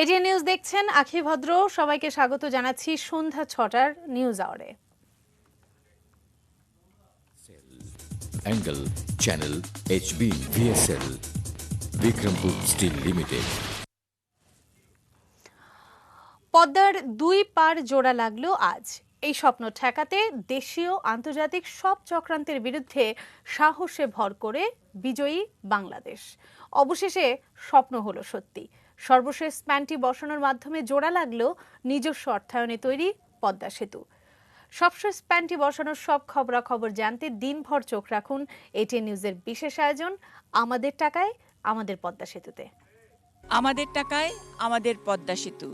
ATN news দেখছেন আখি ভদ্র। সবাইকে স্বাগত জানাচ্ছি সন্ধ্যা ৬টার নিউজ আওয়ারে। Angle channel HB VSL Bikrampur steel limited. পদ্মার দুই পার জোড়া লাগলো আজ। এই স্বপ্ন ঠেকাতে দেশীয় আন্তর্জাতিক সব চক্রান্তের বিরুদ্ধে সাহসে ভর করে বিজয়ী বাংলাদেশ। অবশেষে স্বপ্ন হলো সত্যি। সর্বশেষ স্প্যানটি বসানোর মাধ্যমে জোড়া লাগলো নিজস্ব অর্থায়নে তৈরি পদ্মা সেতু। সবশেষ স্প্যানটি বসানোর সব খবরাখবর জানতে দিনভর চোখ রাখুন এটিএন নিউজের বিশেষ আয়োজন আমাদের টাকায় আমাদের পদ্মা সেতুতে। আমাদের টাকায় আমাদের পদ্মা সেতু।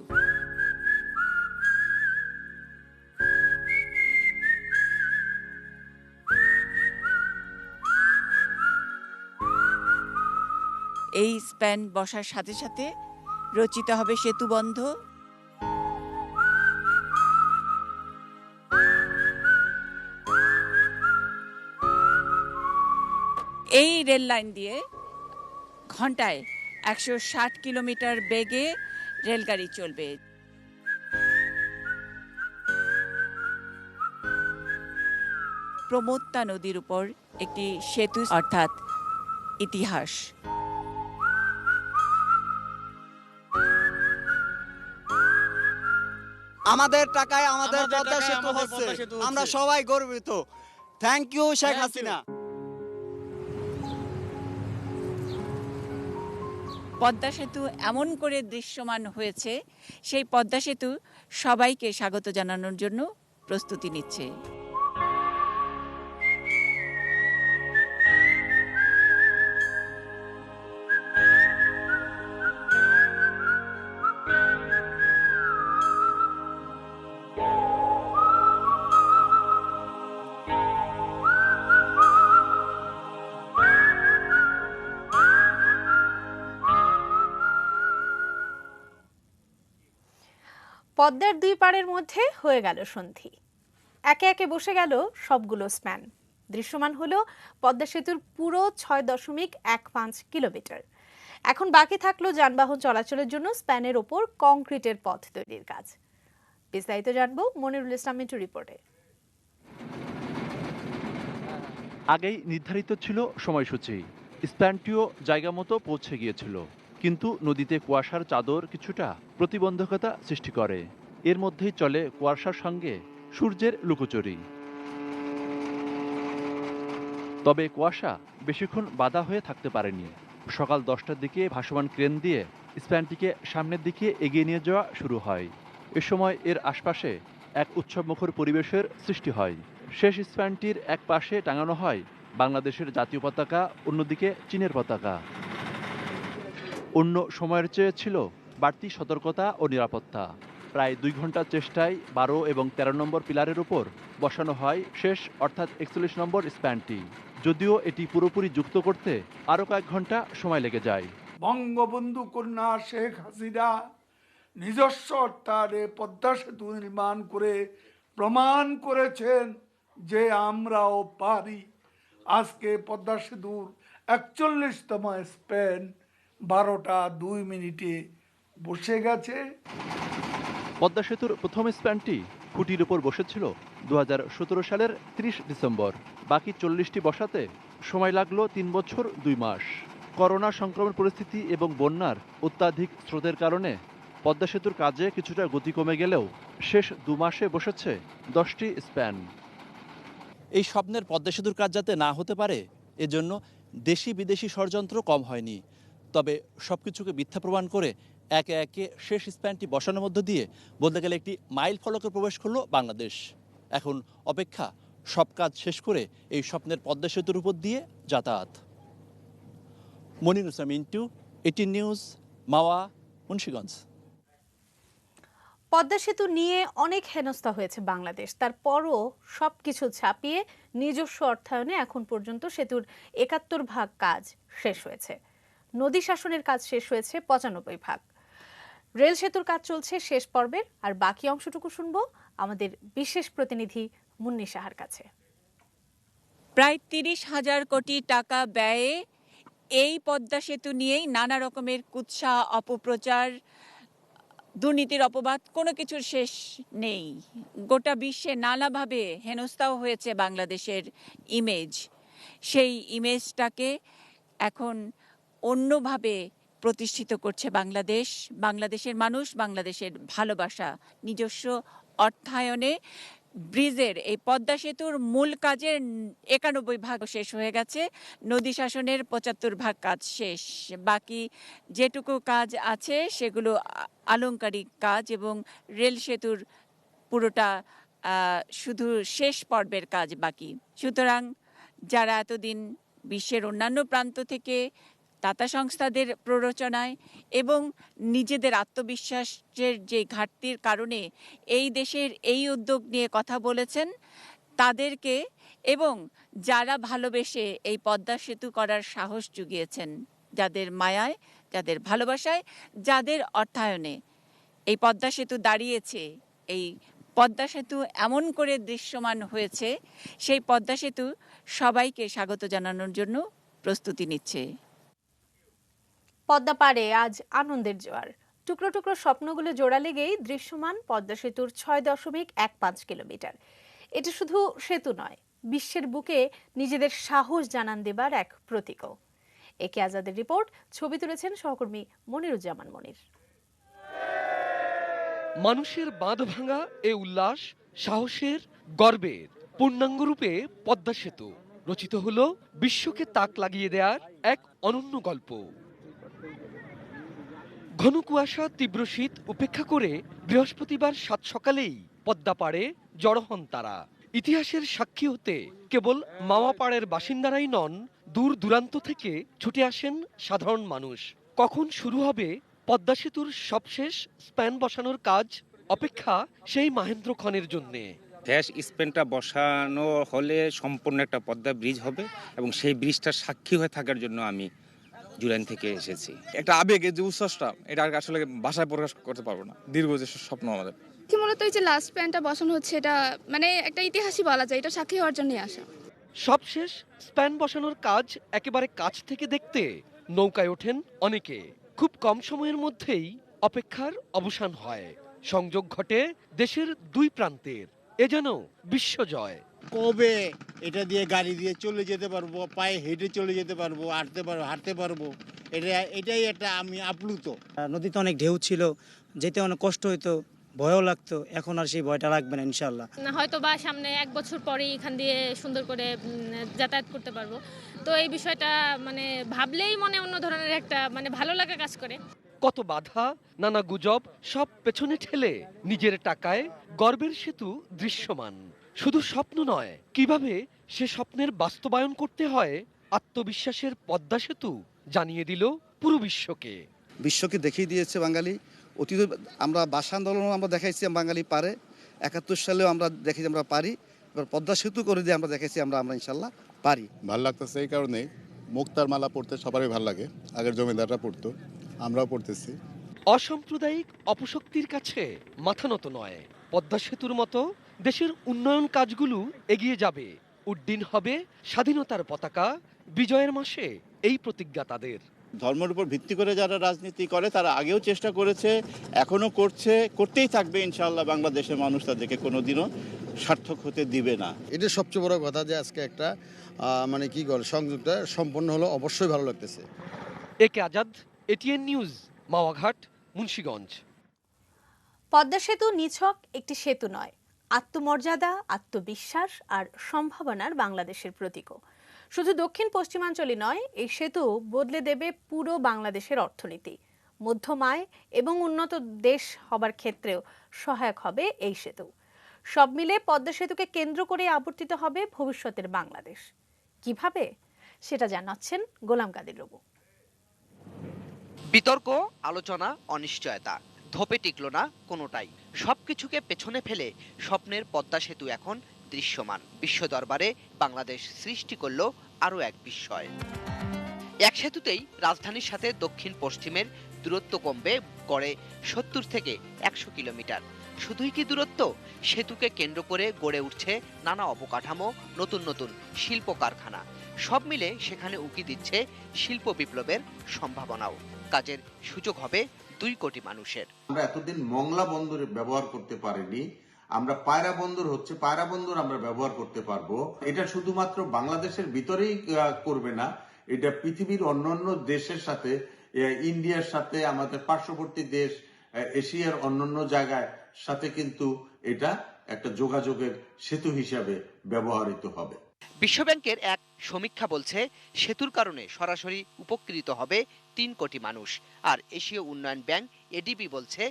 এই স্প্যান বসার সাথে সাথে রচিত হবে সেতুবন্ধ। এই রেল লাইন দিয়ে ঘন্টায় ১৬০ কিলোমিটার বেগে রেলগাড়ি চলবে। প্রমত্তা নদীর উপর একটি সেতু, অর্থাৎ ইতিহাস। আমাদের টাকায় আমাদের পদ্মা সেতু হচ্ছে, আমরা সবাই গর্বিত। Thank you Sheikh Hasina. পদ্মা সেতু এমন করে দৃশ্যমান হয়েছে, সেই পদ্মা সেতু সবাইকে স্বাগত জানানোর জন্য প্রস্তুতি নিচ্ছে। পদ্মার দুই পাড়ের মধ্যে হয়ে গেল সন্ধি। একে একে বসে গেল সবগুলো স্প্যান। দৃশ্যমান হলো পদ্মা সেতুর পুরো ৬.১৫ কিলোমিটার। এখন বাকি থাকলো যানবাহন চলাচলের জন্য স্প্যানের ওপর কংক্রিটের পথ তৈরির কাজ। বিস্তারিত জানবো মনিরুল ইসলাম মিন্টুর রিপোর্টে। আগেই নির্ধারিত ছিল সময়সূচি, স্প্যানটিও জায়গা মতো পৌঁছে গিয়েছিল, কিন্তু নদীতে কুয়াশার চাদর কিছুটা প্রতিবন্ধকতা সৃষ্টি করে। এর মধ্যেই চলে কুয়াশার সঙ্গে সূর্যের লুকোচুরি। তবে কুয়াশা বেশিক্ষণ বাধা হয়ে থাকতে পারেনি। সকাল 10টার দিকে ভাসমান ক্রেন দিয়ে স্প্যানটিকে সামনের দিকে এগিয়ে নিয়ে যাওয়া শুরু হয়। এ সময় এর আশপাশে এক উৎসবমুখর পরিবেশের সৃষ্টি হয়। শেষ স্প্যানটির এক পাশে টাঙানো হয় বাংলাদেশের জাতীয় পতাকা, অন্যদিকে চীনের পতাকা। অন্য সময়ের চেয়ে ছিল বাড়তি সতর্কতা ও নিরাপত্তা। প্রায় 2 ঘন্টার চেষ্টায় 12 এবং 13 নম্বর পিলারের উপর বসানো হয় শেষ, অর্থাৎ 41 নম্বর স্প্যানটি। যদিও এটি পুরোপুরি যুক্ত করতে আরও কয়েক ঘন্টা সময় লেগে যায়। বঙ্গবন্ধু কন্যা শেখ হাসিনা নিজস্ব অর্থায়নে পদ্মা সেতু নির্মাণ করে প্রমাণ করেছেন যে আমরাও পারি। আজকে পদ্মা সেতুর ৪১তম স্প্যান 12টা 2 মিনিটে বসে গেছে। পদ্মা সেতুর প্রথম স্প্যানটি খুঁটির উপর বসেছিল 2017 সালের 30 ডিসেম্বর। বাকি 40টি বসাতে সময় লাগলো 3 বছর 2 মাস। করোনা সংক্রমণ পরিস্থিতি এবং বন্যার অত্যাধিক স্রোতের কারণে পদ্মা সেতুর কাজে কিছুটা গতি কমে গেলেও শেষ 2 মাসে বসেছে 10টি স্প্যান। এই স্বপ্নের পদ্মা সেতুর কাজ যাতে না হতে পারে, এজন্য দেশি বিদেশি ষড়যন্ত্র কম হয়নি। তবে সবকিছুকে মিথ্যা প্রমাণ করে একে একে শেষ স্প্যানটি বসানোর মধ্য দিয়ে বলতে গেলে একটি মাইল ফলকে প্রবেশ করলো বাংলাদেশ। এখন অপেক্ষা সব কাজ শেষ করে এই স্বপ্নের পদ্মা সেতুর উপর দিয়ে যাতায়াত। মনিরুল ইসলাম মিন্টু, এটিএন নিউজ, মাওয়া, মুন্সিগঞ্জ। পদ্মা সেতু নিয়ে অনেক হেনস্থা হয়েছে বাংলাদেশ, তারপরও সবকিছু ছাপিয়ে নিজস্ব অর্থায়নে এখন পর্যন্ত সেতুর ৭১ ভাগ কাজ শেষ হয়েছে। নদী শাসনের কাজ শেষ হয়েছে ৯৫ ভাগ। রেল সেতুর কাজ চলছে শেষ পর্বের। আর বাকি অংশটুকু শুনবো আমাদের বিশেষ প্রতিনিধি মুন্নি সাহার কাছে। প্রায় ৩০,০০০ কোটি টাকা ব্যয়ে এই পদ্মা সেতু নিয়েই নানা রকমের কুৎসা, অপপ্রচার দুর্নীতির অপবাদ, কোনো কিছুর শেষ নেই। গোটা বিশ্বে নানাভাবে হেনস্থাও হয়েছে বাংলাদেশের ইমেজ। সেই ইমেজটাকে এখন অন্যভাবে প্রতিষ্ঠিত করছে বাংলাদেশ, বাংলাদেশের মানুষ, বাংলাদেশের ভালোবাসা। নিজস্ব অর্থায়নে ব্রিজের এই পদ্মা সেতুর মূল কাজের ৯১% শেষ হয়ে গেছে, নদী শাসনের ৭৫% কাজ শেষ। বাকি যেটুকু কাজ আছে সেগুলো আলংকারিক কাজ, এবং রেল সেতুর পুরোটা শুধু শেষ পর্বের কাজ বাকি। সুতরাং যারা এতদিন বিশ্বের অন্যান্য প্রান্ত থেকে দাতা সংস্থাদের প্ররোচনায় এবং নিজেদের আত্মবিশ্বাসের যে ঘাটতির কারণে এই দেশের এই উদ্যোগ নিয়ে কথা বলেছেন, তাদেরকে এবং যারা ভালোবেসে এই পদ্মা সেতু করার সাহস জুগিয়েছেন, যাদের মায়ায়, যাদের ভালোবাসায়, যাদের অর্থায়নে এই পদ্মা সেতু দাঁড়িয়েছে, এই পদ্মা সেতু এমন করে দৃশ্যমান হয়েছে, সেই পদ্মা সেতু সবাইকে স্বাগত জানানোর জন্য প্রস্তুতি নিচ্ছে। পদ্মা পাড়ে আজ আনন্দের জোয়ার। টুকরো টুকরো স্বপ্নগুলো জোড়া লেগেই দৃশ্যমান পদ্মা সেতুর ৬.১৫ কিলোমিটার। এটা শুধু সেতু নয়, বিশ্বের বুকে নিজেদের সাহস জানান দেবার এক প্রতীকও। একে আজাদের রিপোর্ট, ছবি তুলেছেন সহকর্মী মনিরুজ্জামান মনির। মানুষের বাঁধ ভাঙা এ উল্লাস, সাহসের, গর্বের পূর্ণাঙ্গ রূপে পদ্মা সেতু রচিত হলো বিশ্বকে তাক লাগিয়ে দেওয়ার এক অনন্য গল্প। ঘন কুয়াশা, তীব্র শীত উপেক্ষা করে বৃহস্পতিবার সাত সকালেই পদ্মা পাড়ে জড়ো হন তারা। ইতিহাসের সাক্ষী হতে কেবল মাওয়াপাড়ের বাসিন্দারাই নন, দূর দূরান্ত থেকে ছুটে আসেন সাধারণ মানুষ। কখন শুরু হবে পদ্মা সেতুর সবশেষ স্প্যান বসানোর কাজ? অপেক্ষা সেই মাহেন্দ্র খনের জন্যে। শেষ স্প্যানটা বসানো হলে সম্পূর্ণ একটা পদ্মা ব্রিজ হবে, এবং সেই ব্রিজটার সাক্ষী হয়ে থাকার জন্য আমি জুলাইন থেকে এসেছি। একটা আবেগের যে উচ্ছ্বাসটা, এটা আসলে ভাষায় প্রকাশ করতে পারবো না। দীর্ঘ যে স্বপ্ন আমাদের, মূলত এই যে লাস্ট প্যানটা বসানো হচ্ছে, এটা মানে একটা ইতিহাসই বলা যায়, এটা সাক্ষী হওয়ার জন্যই আসা। সবশেষ স্প্যান বসানোর কাজ একেবারে কাছ থেকে দেখতে নৌকায় ওঠেন অনেকে। খুব কম সময়ের মধ্যেই অপেক্ষার অবসান হয়, সংযোগ ঘটে দেশের দুই প্রান্তের। এ যেন বিশ্বজয়। কবে এটা দিয়ে গাড়ি দিয়ে চলে যেতে পারবো, পায়ে হেঁটে চলে যেতে পারবো, হাঁটতে পারবো, এটাই একটা আমি আপ্লুত। নদীতে অনেক ঢেউ ছিল, যেতে অনেক কষ্ট হইতো, ভয়ও লাগতো। এখন আর সেই ভয়টা লাগবে না ইনশাল্লাহ। হয়তো বা সামনে 1 বছর পরেই এখান দিয়ে সুন্দর করে যাতায়াত করতে পারবো। তো এই বিষয়টা মানে ভাবলেই মনে অন্য ধরনের একটা মানে ভালো লাগা কাজ করে। কত বাধা, নানা গুজব সব পেছনে ঠেলে নিজের টাকায় গর্বের সেতু দৃশ্যমান। শুধু স্বপ্ন নয়, কিভাবে সে স্বপ্নের বাস্তবায়ন করতে হয় আত্মবিশ্বাসের পদ্মা সেতু জানিয়ে দিল পুরো বিশ্বকে। বিশ্বকে দেখিয়ে দিয়েছে বাঙালি। অতীত আমরা ভাষা আন্দোলনও আমরা দেখাইছি বাঙালি পারে, ৭১ সালেও আমরা দেখেছি আমরা পারি। এবার পদ্মা সেতু করে দিয়ে আমরা দেখেছি আমরা ইনশাল্লাহ পারি। ভালো লাগতেছে এই কারণে, মুক্তার মালা পড়তে সবারই ভালো লাগে। আগের জমিদাররা পড়তো, আমরাও পড়তেছি। অসাম্প্রদায়িক অপশক্তির কাছে মাথা নত নয়। পদ্মা সেতুর মতো দেশের উন্নয়ন কাজগুলো এগিয়ে যাবে, উড্ডীন হবে স্বাধীনতার পতাকা। বিজয়ের মাসে এই প্রতিজ্ঞা তাদের। ধর্মের উপর ভিত্তি করে যারা রাজনীতি করে, তারা আগেও চেষ্টা করেছে, এখনো করছে, করতেই থাকবে ইনশাআল্লাহ। বাংলাদেশের মানুষ তাদেরকে কোনোদিনও সার্থক হতে দিবে না। এটা সবচেয়ে বড় কথা যে আজকে একটা মানে কি করে সংযুক্তটা সম্পন্ন হলো, অবশ্যই ভালো লাগতেছে। একে আজাদ, এটিএন নিউজ, মাওয়াঘাট, মুন্সিগঞ্জ। পদ্মা সেতু নিছক একটি সেতু নয়, আত্মমর্যাদা, আত্মবিশ্বাস আর সম্ভাবনার বাংলাদেশের প্রতীকও। শুধু দক্ষিণ পশ্চিমাঞ্চলই নয়, এই সেতু বদলে দেবে পুরো বাংলাদেশের অর্থনীতি। মধ্যম আয় এবং উন্নত দেশ হবার ক্ষেত্রেও সহায়ক হবে এই সেতু। সব মিলে পদ্মা সেতুকে কেন্দ্র করে আবর্তিত হবে ভবিষ্যতের বাংলাদেশ। কিভাবে, সেটা জানাচ্ছেন গোলাম কাদের রবু। বিতর্ক, আলোচনা, অনিশ্চয়তা, ধোপে টিকল না কোনোটাই। সবকিছুকে পেছনে ফেলে স্বপ্নের পদ্মা সেতু এখন দৃশ্যমান। বিশ্ব দরবারে বাংলাদেশ সৃষ্টি করল আরও এক বিস্ময়। এক সেতুতেই রাজধানীর সাথে দক্ষিণ পশ্চিমের দূরত্ব কমবে গড়ে ৭০ থেকে ১০০ কিলোমিটার। শুধুই কি দূরত্ব? সেতুকে কেন্দ্র করে গড়ে উঠছে নানা অবকাঠামো, নতুন নতুন শিল্প কারখানা। সব মিলে সেখানে উকি দিচ্ছে শিল্প বিপ্লবের সম্ভাবনাও। কাজের সুযোগ হবে 2 কোটি মানুষের। আমরা এতদিন মংলা বন্দর ব্যবহার করতে পারিনি, আমরা পায়রা বন্দর হচ্ছে, পায়রা বন্দর আমরা ব্যবহার করতে পারবো। এটা শুধুমাত্র বাংলাদেশের ভিতরেই করবে না, এটা পৃথিবীর অন্যান্য দেশের সাথে, ইন্ডিয়ার সাথে, আমাদের পার্শ্ববর্তী দেশ, এশিয়ার অন্যান্য জায়গায় সাথে কিন্তু এটা একটা যোগাযোগের সেতু হিসাবে ব্যবহৃত হবে। বিশ্বব্যাংকের এক সমীক্ষা বলছে সেতুর কারণে সরাসরি উপকৃত হবে 3 কোটি মানুষ। আর এশীয় উন্নয়ন ব্যাংক এডিবি বলছে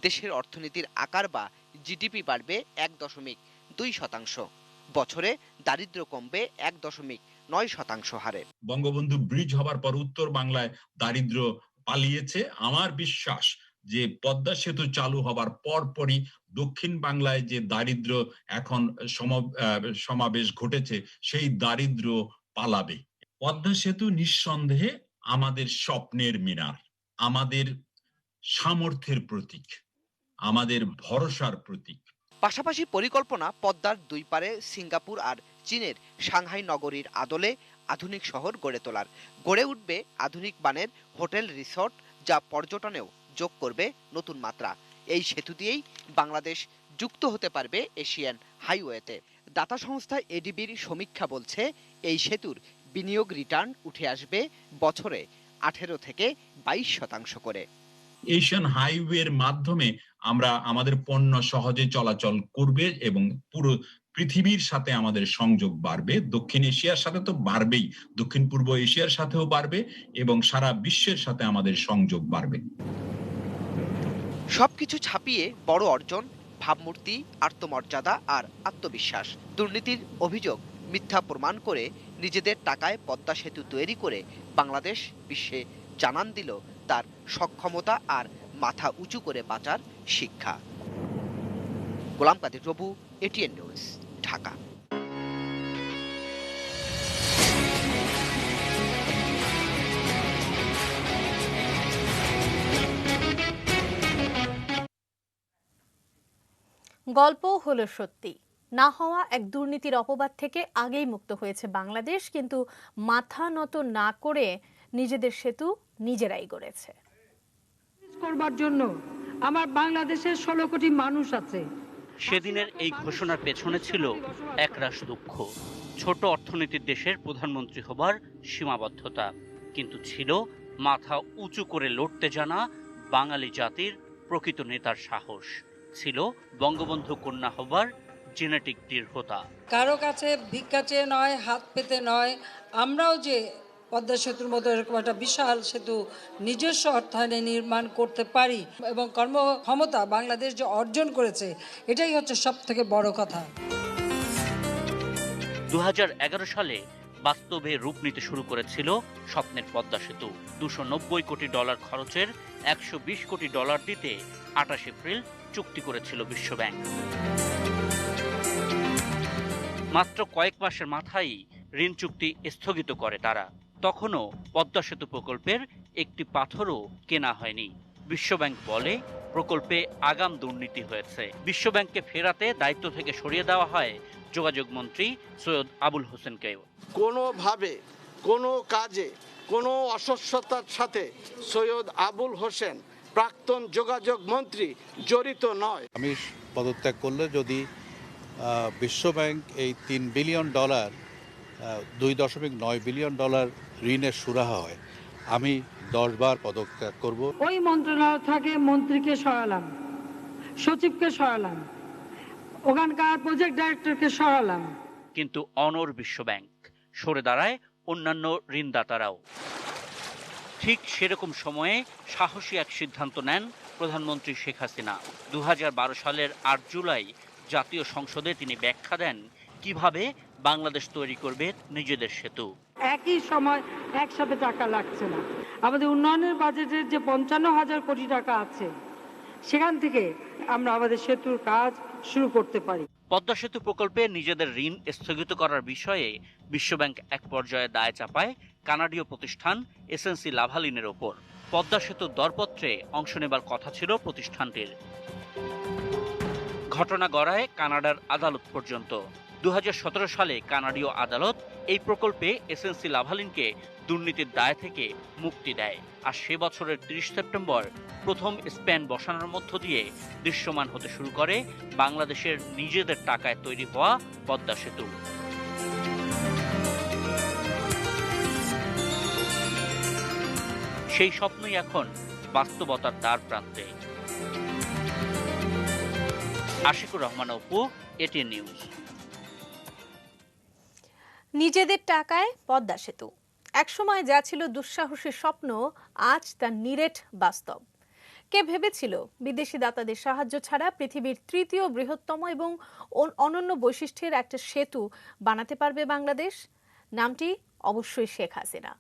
দেশের অর্থনীতির আকার বা জিডিপি বাড়বে 1.2%। বছরে দারিদ্র্য কমবে 1.9% হারে। বঙ্গবন্ধু ব্রিজ হবার পর উত্তর বাংলায় দারিদ্র্য পালিয়েছে। আমার বিশ্বাস যে পদ্মা সেতু চালু হবার পরপরই দক্ষিণ বাংলায় যে দারিদ্র্য এখন সমাবেশ ঘটেছে সেই দারিদ্র্য পালাবে। পদ্মা সেতু নিঃসন্দেহে আমাদের স্বপ্নের মিনার, আমাদের সামর্থ্যের প্রতীক, আমাদের ভরসার প্রতীক। পাশাপাশি পরিকল্পনা পদ্মার 2 পারে সিঙ্গাপুর আর চীনের সাংহাই নগরীর আদলে আধুনিক শহর গড়ে তোলার। গড়ে উঠবে আধুনিক মানের হোটেল, রিসর্ট, যা পর্যটনেও যোগ করবে নতুন মাত্রা। এই সেতু দিয়েই বাংলাদেশ যুক্ত হতে পারবে এশিয়ান হাইওয়েতে। দাতা সংস্থা এডিবির সমীক্ষা বলছে এই সেতুর বিনিয়োগ রিটার্ন উঠে আসবে বছরে 18 থেকে 22% করে। এশিয়ান হাইওয়ের মাধ্যমে আমরা আমাদের পণ্য সহজে চলাচল করবে এবং পুরো পৃথিবীর সাথে আমাদের সংযোগ বাড়বে। দক্ষিণ এশিয়ার সাথে তো বাড়বেই, দক্ষিণ পূর্ব এশিয়ার সাথেও বাড়বে এবং সারা বিশ্বের সাথে আমাদের সংযোগ বাড়বে। সবকিছু ছাপিয়ে বড় অর্জন, ভাবমূর্তি, আত্মমর্যাদা আর আত্মবিশ্বাস। দুর্নীতির অভিযোগ মিথ্যা প্রমাণ করে নিজেদের টাকায় পদ্মা সেতু তৈরি করে বাংলাদেশ বিশ্বে জানান দিল তার সক্ষমতা আর মাথা উঁচু করে বাঁচার শিক্ষা। গোলাম কাদের রবু, এটিএন নিউজ, ঢাকা। গল্প হলো সত্যি। না হওয়া এক দুর্নীতির অপবাদ থেকে আগেই মুক্ত হয়েছে বাংলাদেশ, কিন্তু মাথা নত না করে নিজেদের সেতু নিজেরাই গড়েছে। করবার জন্য আমার বাংলাদেশের 16 কোটি মানুষ আছে। সেদিনের এই ঘোষণার পেছনে ছিল একরাশ দুঃখ, ছোট অর্থনীতির দেশের প্রধানমন্ত্রী হবার সীমাবদ্ধতা, কিন্তু ছিল মাথা উঁচু করে লড়তে জানা বাঙালি জাতির প্রকৃত নেতার সাহস, ছিল বঙ্গবন্ধু কন্যা হবার জেনেটিক দৃঢ়তা। কারো কাছে ভিক্ষা চেয়ে নয়, হাত পেতে নয়, আমরাও যে পদ্মা সেতুর মতো এরকম একটা বিশাল সেতু নিজস্ব অর্থায়নে নির্মাণ করতে পারি এবং কর্মক্ষমতা বাংলাদেশ যে অর্জন করেছে, এটাই হচ্ছে সব থেকে বড় কথা। 2011 সালে বাস্তবে রূপ নিতে শুরু করেছিল স্বপ্নের পদ্মা সেতু। $290 কোটি খরচের $120 কোটি দিতে 28 এপ্রিল চুক্তি করেছিল বিশ্বব্যাংক। মাত্র কয়েক মাসের মাথায় ঋণ চুক্তি স্থগিত করে তারা। তখনও পদ্মা সেতু প্রকল্পের একটি পাথরও কেনা হয়নি। বিশ্বব্যাংক বলে প্রকল্পে আগাম দুর্নীতি হয়েছে। বিশ্বব্যাংককে ফেরাতে দায়িত্ব থেকে সরিয়ে দেওয়া হয় যোগাযোগ মন্ত্রী সৈয়দ আবুল হোসেনকেও। কোনোভাবে কোনো কাজে কোনো অস্বচ্ছতার সাথে সৈয়দ আবুল হোসেন প্রাক্তন যোগাযোগ মন্ত্রী জড়িত নয়। আমি পদত্যাগ করলে যদি বিশ্বব্যাংক এই $3 বিলিয়ন $2.9 বিলিয়ন ঋণের সুরাহা হয়, আমি 10 বার পদত্যাগ করব। ওই মন্ত্রণালয় থেকে মন্ত্রীকে সরালাম, সচিবকে সরালাম, ওখানকার প্রজেক্ট ডাইরেক্টরকে সরালাম, কিন্তু অনড় বিশ্বব্যাংক, সরে দাঁড়ায় অন্যান্য ঋণদাতারাও। ঠিক সেরকম সময়ে সাহসী এক সিদ্ধান্ত নেন প্রধানমন্ত্রী শেখ হাসিনা। 2012 সালের 8 জুলাই জাতীয় সংসদে তিনি ব্যাখ্যা দেন কিভাবে বাংলাদেশ তৈরি করবে নিজেদের সেতু। একই সময় একসাথে টাকা লাগছে না। আমাদের উন্নয়নের বাজেটের যে 55,000 কোটি টাকা আছে, সেখান থেকে আমরা আমাদের সেতুর কাজ শুরু করতে পারি। পদ্মা সেতু প্রকল্পে নিজেদের ঋণ স্থগিত করার বিষয়ে বিশ্বব্যাংক এক পর্যায়ে দায় চাপায় কানাডীয় প্রতিষ্ঠান এসএনসি লাভালিনের ওপর। পদ্মা সেতুর দরপত্রে অংশ নেবার কথা ছিল প্রতিষ্ঠানটির। ঘটনা গড়ায় কানাডার আদালত পর্যন্ত। 2017 সালে কানাডীয় আদালত এই প্রকল্পে এসএনসি লাভালিনকে দুর্নীতির দায় থেকে মুক্তি দেয়। আর সে বছরের 30 সেপ্টেম্বর প্রথম স্প্যান বসানোর মধ্য দিয়ে দৃশ্যমান হতে শুরু করে বাংলাদেশের নিজেদের টাকায় তৈরি হওয়া পদ্মা সেতু। সেই স্বপ্নই এখন বাস্তবতার দ্বার প্রান্তে। Ashikur Rahman Apu, ATN news. নিজেদের টাকায় পদ্মা সেতু একসময় যা ছিল দুঃসাহসী স্বপ্ন, আজ তা নিরেট বাস্তব। কে ভেবেছিল বিদেশি দাতাদের সাহায্য ছাড়া পৃথিবীর তৃতীয় বৃহত্তম এবং অনন্য বৈশিষ্ট্যের একটা সেতু বানাতে পারবে বাংলাদেশ? নামটি অবশ্যই শেখ হাসিনা।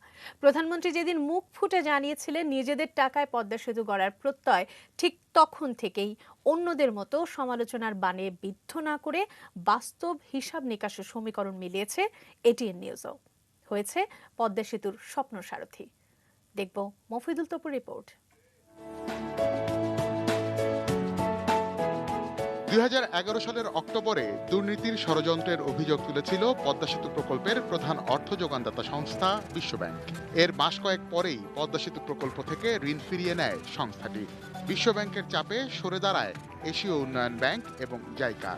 প্রধানমন্ত্রী যেদিন মুখ ফুটে জানিয়েছিলেন নিজেদের টাকায় পদ্মা সেতু গড়ার প্রত্যয়, ঠিক তখন থেকেই অন্যদের মতো সমালোচনার বানে বিদ্ধ না করে বাস্তব হিসাব নিকাশের সমীকরণ মিলিয়েছে এটিএন নিউজও। হয়েছে পদ্মা সেতুর স্বপ্ন সারথি। দেখব মফিদুল তপুর রিপোর্ট। 2011 সালের অক্টোবরে দুর্নীতির ষড়যন্ত্রের অভিযোগ তুলেছিল পদ্মা সেতু প্রকল্পের প্রধান অর্থ যোগানদাতা সংস্থা বিশ্বব্যাংক। এর মাস কয়েক পরেই পদ্মা সেতু প্রকল্প থেকে ঋণ ফিরিয়ে নেয় সংস্থাটি। বিশ্বব্যাংকের চাপে সরে দাঁড়ায় এশীয় উন্নয়ন ব্যাংক এবং জাইকা।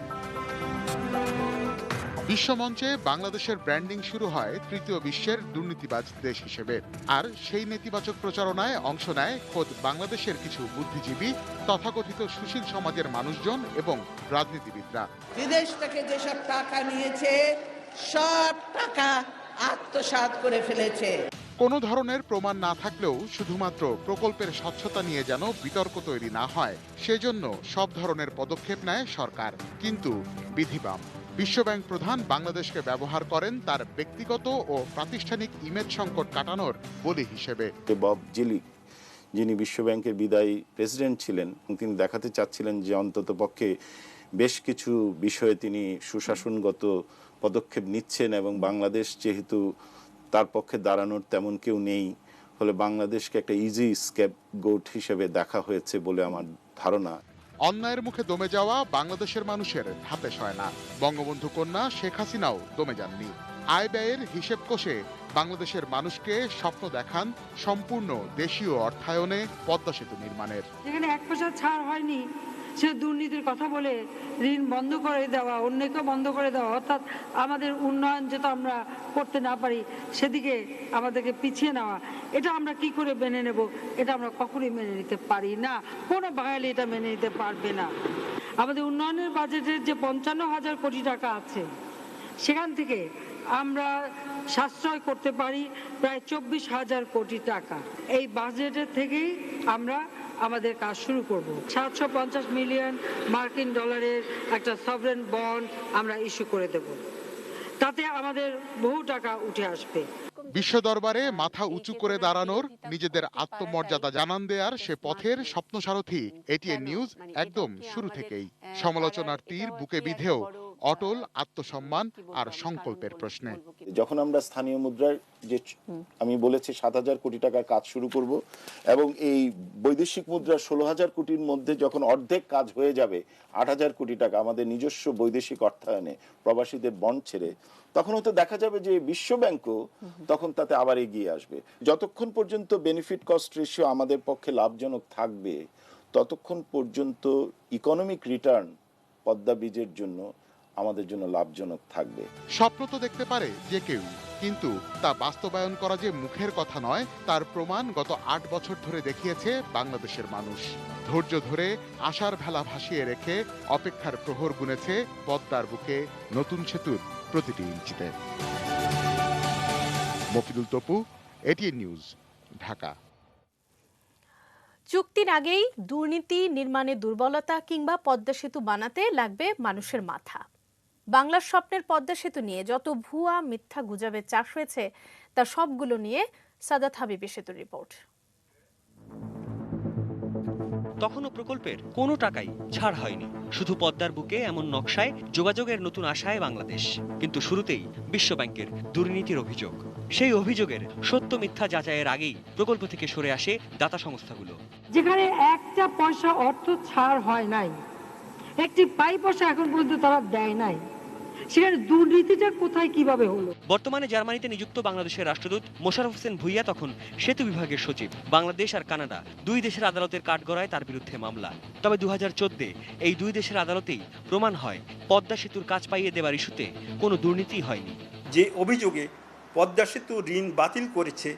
বিশ্বমঞ্চে বাংলাদেশের ব্র্যান্ডিং শুরু হয় তৃতীয় বিশ্বের দুর্নীতিবাজ দেশ হিসেবে। আর সেই নেতিবাচক প্রচারণায় অংশ নেয় খোদ বাংলাদেশের কিছু বুদ্ধিজীবী, তথাকথিত সুশীল সমাজের মানুষজন এবং রাজনীতিবিদরা। বিদেশ থেকে যেসব টাকা নিয়েছে সব টাকা আত্মসাৎ করে ফেলেছে। কোনো ধরনের প্রমাণ না থাকলেও শুধুমাত্র প্রকল্পের স্বচ্ছতা নিয়ে যেন বিতর্ক তৈরি না হয়, সেজন্য সব ধরনের পদক্ষেপ নেয় সরকার। কিন্তু বিধিবাম বিশ্বব্যাংক প্রধান বাংলাদেশকে ব্যবহার করেন তার ব্যক্তিগত ও প্রাতিষ্ঠানিক ইমেজ সংকট কাটানোর বলি হিসেবে। বব জিলিক, যিনি বিশ্বব্যাংকের বিদায়ী প্রেসিডেন্ট ছিলেন, তিনি দেখাতে চাচ্ছিলেন যে অন্ততপক্ষে বেশ কিছু বিষয়ে তিনি সুশাসনগত পদক্ষেপ নিচ্ছেন এবং বাংলাদেশ যেহেতু তার পক্ষে দাঁড়ানোর তেমন কেউ নেই, ফলে বাংলাদেশকে একটা ইজি স্ক্যাপগোট হিসেবে দেখা হয়েছে বলে আমার ধারণা। অন্যায়ের মুখে দমে যাওয়া বাংলাদেশের মানুষের হাতে সয় না। বঙ্গবন্ধু কন্যা শেখ হাসিনাও দমে যাননি। আয় ব্যয়ের হিসেব কষে বাংলাদেশের মানুষকে স্বপ্ন দেখান সম্পূর্ণ দেশীয় অর্থায়নে পদ্মা সেতু নির্মাণের। যেখানে 1 পয়সা ছাড় হয়নি, সে দুর্নীতির কথা বলে ঋণ বন্ধ করে দেওয়া, অন্যকে বন্ধ করে দেওয়া, অর্থাৎ আমাদের উন্নয়ন যেটা আমরা করতে না পারি সেদিকে আমাদেরকে পিছিয়ে নেওয়া, এটা আমরা কি করে মেনে নেব? এটা আমরা কখনোই মেনে নিতে পারি না। কোনো বাঙালি এটা মেনে নিতে পারবে না। আমাদের উন্নয়নের বাজেটের যে 55,000 কোটি টাকা আছে, সেখান থেকে আমরা সাশ্রয় করতে পারি প্রায় 24,000 কোটি টাকা। এই বাজেটের থেকেই আমরা আমাদের কাজ শুরু করব। 750 মিলিয়ন মার্কিন ডলারের একটা সভরেন বন্ড আমরা ইস্যু করে দেব, তাতে আমাদের বহু টাকা উঠে আসবে। বিশ্ব দরবারে মাথা উঁচু করে দাঁড়ানোর, নিজেদের আত্মমর্যাদা জানান দেয়ার সে পথের স্বপ্নসারথী এটিএন নিউজ একদম শুরু থেকেই। সমালোচনার তীর বুকে বিধেও অটল আত্মসম্মান আর সংকল্পের প্রশ্নে। যখন আমরা স্থানীয় মুদ্রার যে আমি বলেছি 7,000 কোটি টাকার কাজ শুরু করব এবং এই বৈদেশিক মুদ্রা 16,000 কোটির মধ্যে যখন অর্ধেক কাজ হয়ে যাবে 8,000 কোটি টাকা আমাদের নিজস্ব বৈদেশিক অর্থায়নে প্রবাসীদের বন্ড ছেড়ে, তখন হয়তো দেখা যাবে যে বিশ্ব ব্যাংকও তখন তাতে আবার এগিয়ে আসবে। যতক্ষণ পর্যন্ত বেনিফিট কস্ট রেশিও আমাদের পক্ষে লাভজনক থাকবে, ততক্ষণ পর্যন্ত ইকোনমিক রিটার্ন পদ্মা ব্রিজের জন্য আমাদের জন্য লাভজনক থাকবে। স্বপ্ন তো দেখতে পারে যে কেউ, কিন্তু তা বাস্তবায়ন করা যে মুখের কথা নয়, তার প্রমাণ গত 8 বছর ধরে দেখিয়েছে বাংলাদেশের মানুষ। ধৈর্য ধরে আশার ভেলা ভাসিয়ে রেখে অপেক্ষার প্রহর গুনেছে পদ্মার বুকে নতুন সেতুর প্রতিটি ইঞ্চিতে। Mofidul Tapu, ATN news, Dhaka. চুক্তির আগেই দুর্নীতি, নির্মাণের দুর্বলতা কিংবা পদ্মা সেতু বানাতে লাগবে মানুষের মাথা। বাংলার স্বপ্নের পদ্মা সেতু নিয়ে যত ভুয়া মিথ্যা গুজবের চাষ হয়েছে, তা সবগুলো নিয়ে সাদাত হাবিবের সেতুর রিপোর্ট। তখনও প্রকল্পের কোনো টাকাই ছাড় হয়নি, শুধু পদ্মার বুকে এমন নকশায় যোগাযোগের নতুন আশায় বাংলাদেশ। কিন্তু শুরুতেই বিশ্বব্যাংকের দুর্নীতির অভিযোগ। সেই অভিযোগের সত্য মিথ্যা যাচাইয়ের আগেই প্রকল্প থেকে সরে আসে দাতা সংস্থাগুলো। যেখানে একটা পয়সা অর্থ ছাড় হয় নাই, একটি পাই পয়সা এখন পর্যন্ত তারা দেয় নাই, সেখানে দুর্নীতিটা কোথায় কিভাবে হলো। বর্তমানে জার্মানিতে নিযুক্ত বাংলাদেশের রাষ্ট্রদূত মোশাররফ হোসেন ভুইয়া তখন সেতু বিভাগের সচিব। বাংলাদেশ আর কানাডা দুই দেশের আদালতের কাঠগড়ায় তার বিরুদ্ধে মামলা। তবে 2014 এই দুই দেশের আদালতেই প্রমাণ হয় পদ্মা সেতুর কাজ পাইয়ে দেওয়ার ইস্যুতে কোনো দুর্নীতি হয়নি। যে অভিযোগে পদ্মা সেতু ঋণ বাতিল করেছে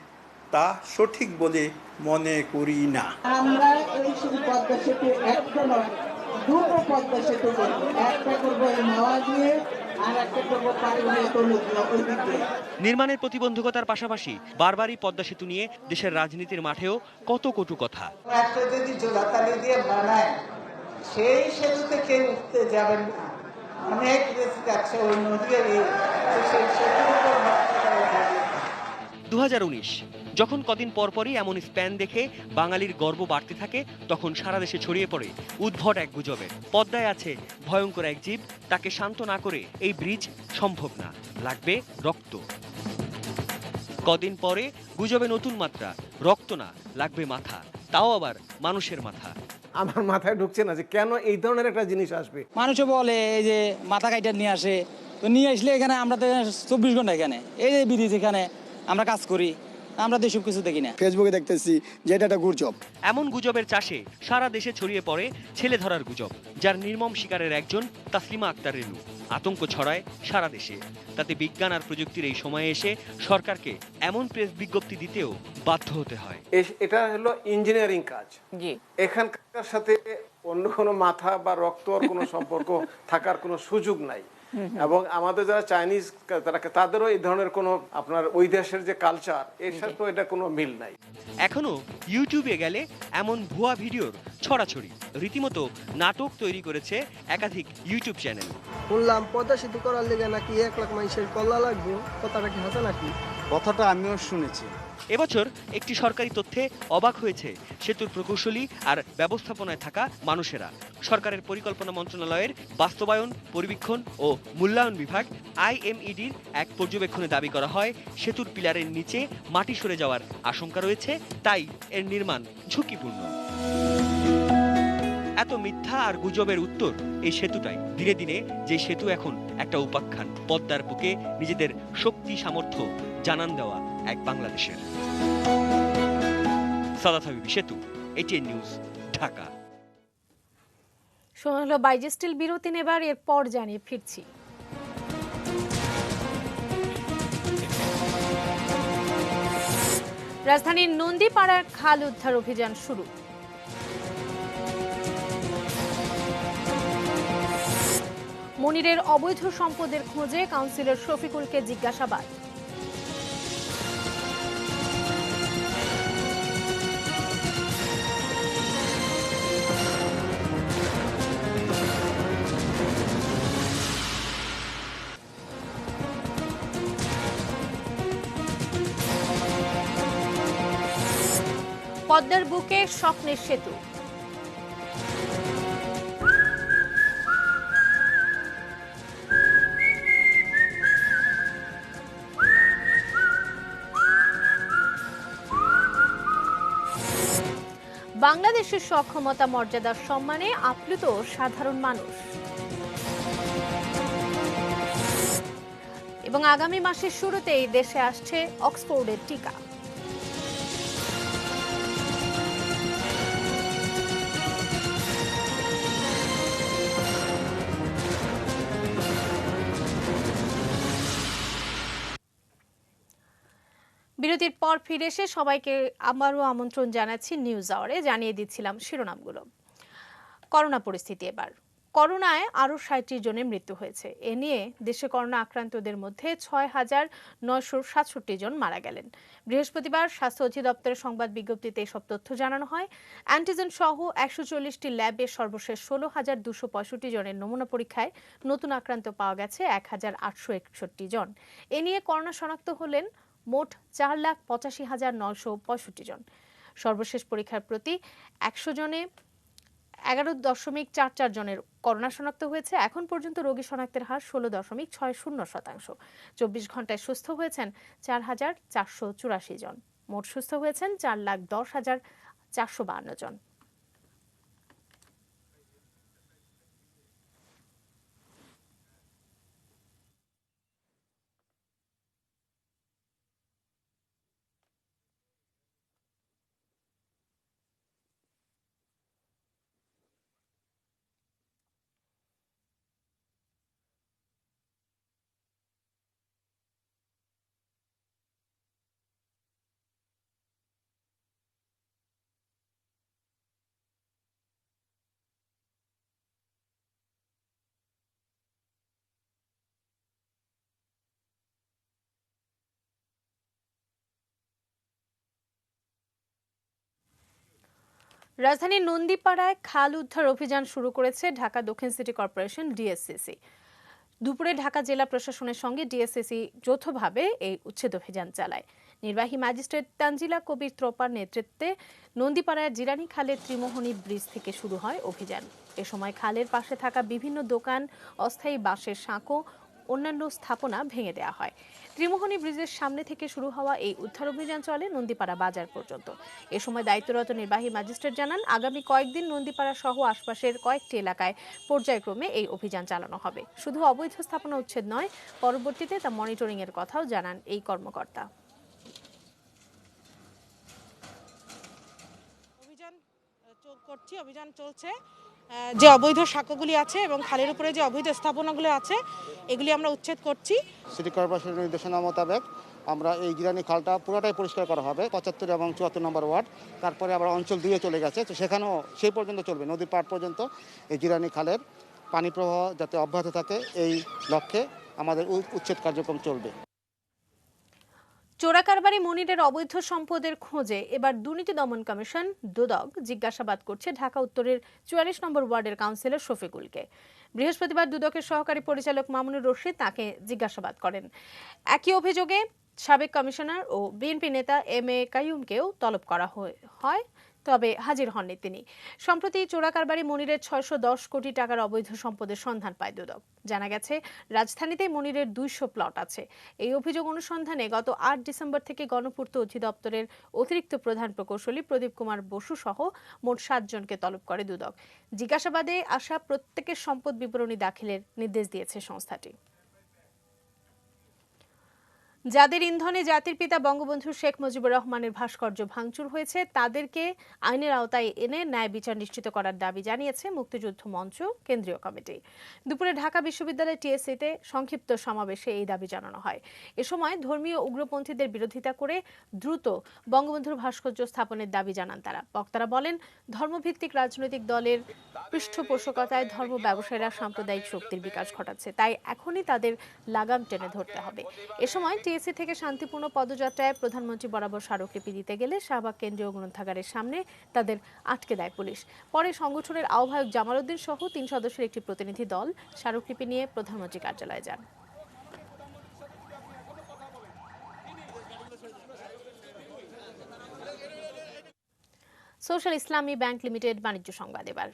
তা সঠিক বলে মনে করি না। আমরা এই শুধু পদ্মা সেতু একটা নয়, দুটো পদ্মা সেতু করবো, একটা করবো এই মাওয়া দিয়ে আর একটা করবো নির্মাণের প্রতিবন্ধকতার পাশাপাশি বারবারই পদ্মা সেতু নিয়ে দেশের রাজনীতির মাঠেও কত কটু কথা। একটা যদি জোড়াতালি দিয়ে বানায় সেই সেতুতে কেউ উঠতে যাবেন না, অনেক রিস্ক আছে ওই নদীর সেই সেতুর উপর 2019 যখন কদিন পরপরই এমন স্প্যান দেখে বাঙালির গর্ব বাড়তে থাকে, তখন সারা দেশে ছড়িয়ে পড়ে উদ্ভট এক গুজবের পদ্মায় আছে ভয়ঙ্কর এক জীব, তাকে শান্ত না করে এই ব্রিজ সম্ভব না, লাগবে রক্ত। কদিন পরে গুজবে নতুন মাত্রা, রক্ত না লাগবে মাথা, তাও আবার মানুষের মাথা। আমার মাথায় ঢুকছে না যে কেন এই ধরনের একটা জিনিস আসবে। মানুষও বলে এই যে মাথা কাইটা নিয়ে আসে, তো নিয়ে আসলে এখানে আমরা তো 24 ঘন্টা এখানে এই যে ব্রিজ এখানে আমরা কাজ করি, আমরা তো এসব কিছু দেখি না। ফেসবুকে দেখতেছি যে এটা একটা গুজব। এমন গুজবের চাষে সারা দেশে ছড়িয়ে পড়ে ছেলে ধরার গুজব, যার নির্মম শিকারের একজন তাসলিমা আক্তার রেনু। আতঙ্ক ছড়ায় সারা দেশে। তাতে বিজ্ঞান আর প্রযুক্তির এই সময়ে এসে সরকারকে এমন প্রেস বিজ্ঞপ্তি দিতেও বাধ্য হতে হয়। এটা হলো ইঞ্জিনিয়ারিং কাজ, এখানকার সাথে অন্য কোনো মাথা বা রক্ত আর কোনো সম্পর্ক থাকার কোনো সুযোগ নাই। এবং আমাদের যারা চাইনিজ তাদেরও এই ধরনের কোনো আপনার ওই দেশের যে কালচার এর সাথে এটা কোনো মিল নাই। এখনো ইউটিউবে গেলে এমন ভুয়া ভিডিওর ছড়াছড়ি, রীতিমতো নাটক তৈরি করেছে একাধিক ইউটিউব চ্যানেল। শুনলাম পদ্মা সেতু করার লেগে নাকি 1 লাখ মানুষের কল্লা লাগবে, কথাটা কি হাসা নাকি? কথাটা আমিও শুনেছি। এবছর একটি সরকারি তথ্যে অবাক হয়েছে সেতুর প্রকৌশলী আর ব্যবস্থাপনায় থাকা মানুষেরা। সরকারের পরিকল্পনা মন্ত্রণালয়ের বাস্তবায়ন, পরিবীক্ষণ ও মূল্যায়ন বিভাগ IMEDর এক পর্যবেক্ষণে দাবি করা হয় সেতুর পিলারের নিচে মাটি সরে যাওয়ার আশঙ্কা রয়েছে, তাই এর নির্মাণ ঝুঁকিপূর্ণ। এত মিথ্যা আর গুজবের উত্তর এই সেতুটাই। ধীরে ধীরে যে সেতু এখন একটা উপাখ্যান, পদ্মার বুকে নিজেদের শক্তি সামর্থ্য জানান দেওয়া এক বাংলাদেশের। সাদাত হাবিবি, সেতু, ATN নিউজ, ঢাকা। সময় হলো বাইজেস্টিল বিরতি নেবার, এরপর জানিয়ে ফিরছি। রাজধানীর নন্দীপাড়ার খাল উদ্ধার অভিযান শুরু। মনিরের অবৈধ সম্পদের খোঁজে কাউন্সিলর শফিকুলকে জিজ্ঞাসাবাদ। পদ্মার বুকে স্বপ্নের সেতু। বাংলাদেশের সক্ষমতা মর্যাদার সম্মানে আপ্লুত সাধারণ মানুষ। এবং আগামী মাসের শুরুতেই দেশে আসছে অক্সফোর্ডের টিকা। বিরতির পর ফিরে এসে সবাইকে আবারও আমন্ত্রণ জানাচ্ছি নিউজ আওয়ারে। জানিয়ে দিচ্ছিলাম শিরোনামগুলো। করোনা পরিস্থিতি এবার। করোনায় আরও 60 জনের মৃত্যু হয়েছে। এ নিয়ে দেশে করোনা আক্রান্তদের মধ্যে 6,967 জন মারা গেলেন। বৃহস্পতিবার স্বাস্থ্য অধিদপ্তরের সংবাদ বিজ্ঞপ্তিতে এসব তথ্য জানানো হয়। অ্যান্টিজেন সহ 140টি ল্যাবে সর্বশেষ 16,265 জনের নমুনা পরীক্ষায় নতুন আক্রান্ত পাওয়া গেছে 1,861 জন। এ নিয়ে করোনা শনাক্ত হলেন মোট 4,85,965 জন। সর্বশেষ পরীক্ষার প্রতি 100 জনে 11.44 জনের করোনা শনাক্ত হয়েছে। এখন পর্যন্ত রোগী শনাক্তের হার 16.60%। 24 ঘন্টায় সুস্থ হয়েছেন 4,484 জন। মোট সুস্থ হয়েছেন 4,10,452 জন। রাজধানীর নন্দীপাড়ায় খাল উদ্ধার অভিযান শুরু করেছে ঢাকা দক্ষিণ সিটি কর্পোরেশন ডিএসসিসি। দুপুরে ঢাকা জেলা প্রশাসনের সঙ্গে ডিএসসিসি যৌথভাবে এই উচ্ছেদ অভিযান চালায়। নির্বাহী ম্যাজিস্ট্রেট তানজিলা কবির ত্রোপার নেতৃত্বে নন্দীপাড়ার জিরানি খালের ত্রিমোহনী ব্রিজ থেকে শুরু হয় অভিযান। এ সময় খালের পাশে থাকা বিভিন্ন দোকান, অস্থায়ী বাঁশের সাঁকো, অন্যান্য স্থাপনা ভেঙে দেওয়া হয়। ত্রিমোহনী ব্রিজের সামনে থেকে শুরু হওয়া এই উদ্ধার অভিযান চলে নন্দীপাড়া বাজার পর্যন্ত। এ সময় দায়িত্বরত নির্বাহী ম্যাজিস্ট্রেট জানান, আগামী কয়েকদিন নন্দীপাড়া সহ আশপাশের কয়েকটি এলাকায় পর্যায়ক্রমে এই অভিযান চালানো হবে। শুধু অবৈধ স্থাপনা উচ্ছেদ নয়, পরবর্তীতে তা মনিটরিং এর কথাও জানান এই কর্মকর্তা। অভিযান চলছে, যে অবৈধ সাঁকোগুলি আছে এবং খালের উপরে যে অবৈধ স্থাপনাগুলো আছে এগুলি আমরা উচ্ছেদ করছি। সিটি কর্পোরেশনের নির্দেশনা মোতাবেক আমরা এই জিরানি খালটা পুরোটাই পরিষ্কার করা হবে, 75 এবং 74 নম্বর ওয়ার্ড। তারপরে আবার অঞ্চল 2 চলে গেছে, তো সেখানেও সেই পর্যন্ত চলবে, নদীর পাড় পর্যন্ত এই জিরানি খালের পানি প্রবাহ যাতে অব্যাহত থাকে এই লক্ষ্যে আমাদের উচ্ছেদ কার্যক্রম চলবে। চোরাকারবারি মনিরের অবৈধ সম্পদের খোঁজে এবার দুর্নীতি দমন কমিশন দুদক জিজ্ঞাসাবাদ করছে ঢাকা উত্তরের 44 নম্বর ওয়ার্ডের কাউন্সিলর শফিকুলকে। বৃহস্পতিবার দুদকের সহকারী পরিচালক মামুনুর রশিদ তাকে জিজ্ঞাসাবাদ করেন। একই অভিযোগে সাবেক কমিশনার ও বিএনপি নেতা এম.এ. কাইয়ুমকেও তলব করা হয়, তবে হাজির হননি তিনি। সম্প্রতি চোরাকারবারি মনিরের 610 কোটি টাকার অবৈধ সম্পদের সন্ধান পায় দুদক। জানা গেছে, রাজধানীতে মনিরের 200 প্লট আছে। এই অভিযোগ অনুসন্ধানে গত 8 ডিসেম্বর থেকে গণপূর্ত অধিদপ্তরের অতিরিক্ত প্রধান প্রকৌশলী প্রদীপ কুমার বসু সহ মোট 7 জনকে তলব করে দুদক। জিজ্ঞাসাবাদে আসা প্রত্যেকের সম্পদ বিবরণী দাখিলের নির্দেশ দিয়েছে সংস্থাটি। যাদের ইন্ধনে জাতির পিতা বঙ্গবন্ধু শেখ মুজিবুর রহমানের ভাস্কর্য ভাঙচুর হয়েছে তাদেরকে আইনের আওতায় এনে ন্যায় বিচার নিশ্চিত করার দাবি জানিয়েছে মুক্তিযুদ্ধ মঞ্চ কেন্দ্রীয় কমিটি। দুপুরে ঢাকা বিশ্ববিদ্যালয় টিএসসিতে সংক্ষিপ্ত সমাবেশে এই দাবি জানানো হয়। এ সময় ধর্মীয় উগ্রপন্থীদের বিরোধিতা করে দ্রুত বঙ্গবন্ধুর ভাস্কর্য স্থাপনের দাবি জানান তারা। বক্তারা বলেন, ধর্মভিত্তিক রাজনৈতিক দলের পৃষ্ঠপোষকতায় ধর্ম ব্যবসায়ীরা সাম্প্রদায়িক শক্তির বিকাশ ঘটাচ্ছে, তাই এখনই তাদের লাগাম টেনে ধরতে হবে। এ সময় টিএসসি থেকে শান্তিপূর্ণ পদযাত্রায় প্রধানমন্ত্রী বরাবর স্মারকলিপি দিতে গেলে শাহবাগ কেন্দ্রীয় গ্রন্থাগারের সামনে তাদের আটকে দেয় পুলিশ। পরে সংগঠনের আহ্বায়ক জামাল উদ্দিন সহ 3 সদস্যের একটি প্রতিনিধি দল স্মারকলিপি নিয়ে প্রধানমন্ত্রী কার্যালয়ে যান। সোশ্যাল ইসলামী ব্যাংক লিমিটেড বাণিজ্য সংবাদ। এবার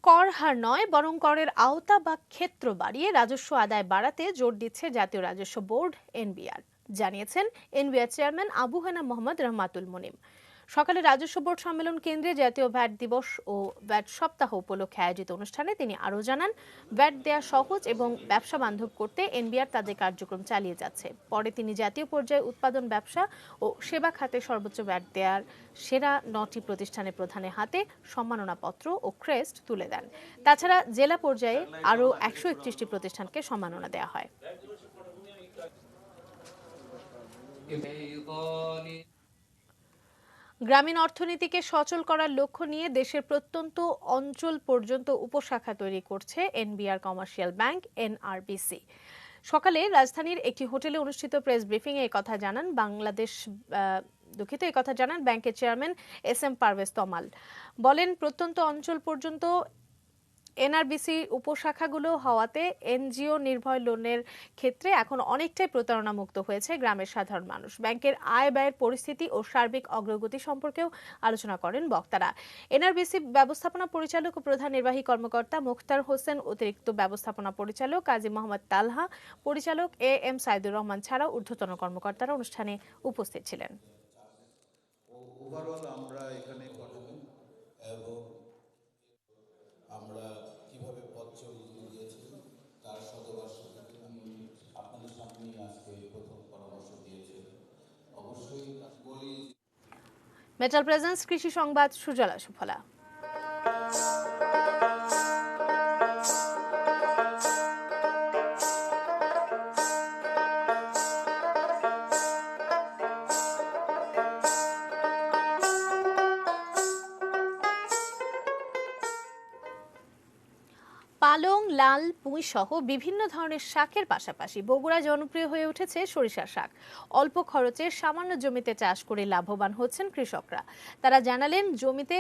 কর হার নয়, বরং করের আওতা বা ক্ষেত্র বাড়িয়ে রাজস্ব আদায় বাড়াতে জোর দিচ্ছে জাতীয় রাজস্ব বোর্ড এনবিআর, জানিয়েছেন এনবিআর চেয়ারম্যান আবু হেনা মোহাম্মদ রহমাতুল মুনিম। সকালে রাজস্ব বোর্ড সম্মেলন কেন্দ্রে জাতীয় ভ্যাট দিবস ও ভ্যাট সপ্তাহ উপলক্ষে আয়োজিত অনুষ্ঠানে তিনি আরও জানান, ভ্যাট দেয়া সহজ এবং ব্যবসা বান্ধব করতে এনবিআর তাদের কার্যক্রম চালিয়ে যাচ্ছে। পরে তিনি জাতীয় পর্যায়ে উৎপাদন, ব্যবসা ও সেবা খাতে সর্বোচ্চ ভ্যাট দেয়ার সেরা 9টি প্রতিষ্ঠানের প্রধানের হাতে সম্মাননাপত্র ও ক্রেস্ট তুলে দেন। তাছাড়া জেলা পর্যায়ে আরও 131টি প্রতিষ্ঠানকে সম্মাননা দেওয়া হয়। গ্রামীণ অর্থনীতিকে সচল করার লক্ষ্য নিয়ে দেশের প্রত্যন্ত অঞ্চল পর্যন্ত উপশাখা তৈরি করছে এনবিআর কমার্শিয়াল ব্যাংক এনআরবিসি। সকালে রাজধানীর একটি হোটেলে অনুষ্ঠিত প্রেস ব্রিফিংয়ে একথা জানান ব্যাংকের চেয়ারম্যান এস.এম. পারভেজ তমাল। বলেন, প্রত্যন্ত অঞ্চল পর্যন্ত এনআরবিসি উপশাখাগুলো হওয়াতে এনজিও নির্ভর লোনের ক্ষেত্রে এখন অনেকটাই প্রতারণা মুক্ত হয়েছে গ্রামের সাধারণ মানুষ। ব্যাংকের আয় ব্যয়ের পরিস্থিতি ও সার্বিক অগ্রগতি সম্পর্কেও আলোচনা করেন বক্তারা। এনআরবিসি ব্যবস্থাপনা পরিচালক ও প্রধান নির্বাহী কর্মকর্তা মুখতার হোসেন, অতিরিক্ত ব্যবস্থাপনা পরিচালক কাজী মোহাম্মদ তালহা, পরিচালক এ.এম. সাইদুর রহমান ছাড়াও ঊর্ধ্বতন কর্মকর্তারা অনুষ্ঠানে উপস্থিত ছিলেন। আমরা এখানে এবং আমরা কিভাবে পথ দিয়েছি তার শতবার্ষিকী আমি আপনাদের সামনে আজকে প্রথম পরামর্শ দিয়েছি। অবশ্যই বলি মেটাল প্রেজেন্স কৃষি সংবাদ, সুজলা সুফলা। পালং, লাল পুঁই সহ বিভিন্ন ধরনের শাকের পাশাপাশি বগুড়ায় জনপ্রিয় হয়ে উঠেছে সরিষা শাক। অল্প খরচে সামান্য জমিতে চাষ করে লাভবান হচ্ছেন কৃষকরা। তারা জানালেন, জমিতে